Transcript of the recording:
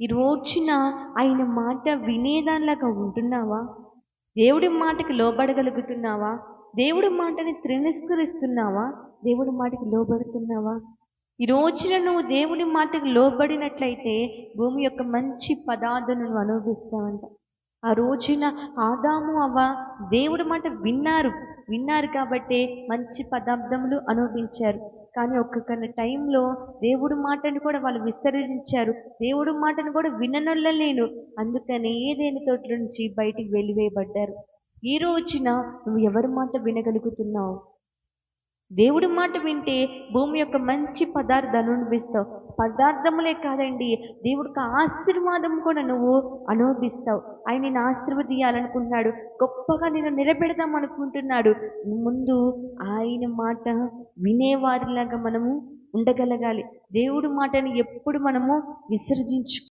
ఈ రోజున ఆయన మాట వినేదానిలాగా ఉంటున్నావా? దేవుడి మాటకి లోబడగలుగుతున్నావా? దేవుడి మాటని తిరస్కరిస్తున్నావా? దేవుడి మాటకి లోబడుతున్నావా? ఈ రోజున నువ్వు దేవుడి మాటకు లోబడినట్లయితే భూమి యొక్క మంచి పదార్థాలను నువ్వు అనుభవిస్తావంట. ఆ రోజున ఆదాము అవ్వ దేవుడి మాట విన్నారు కాబట్టి మంచి పదార్థములు అనుభవించారు. కానీ ఒక్కొక్క టైంలో దేవుడి మాటను కూడా వాళ్ళు విసర్జించారు. దేవుడి మాటను కూడా విననొల్లలేను. అందుకని ఏదైనా తోట నుంచి బయటికి వెలివేయబడ్డారు. ఈ రోజున నువ్వు ఎవరి మాట వినగలుగుతున్నావు? దేవుడి మాట వింటే భూమి యొక్క మంచి పదార్థాలు అనుభవిస్తావు. పదార్థములే కాదండి, దేవుడికి ఆశీర్వాదం కూడా నువ్వు అనుభవిస్తావు. ఆయన నిన్ను ఆశీర్వదించాలనుకుంటున్నాడు, గొప్పగా నిన్ను నిలబెడదాం అనుకుంటున్నాడు. ముందు ఆయన మాట వినేవారిలాగా మనము ఉండగలగాలి. దేవుడి మాటని ఎప్పుడు మనము విసర్జించు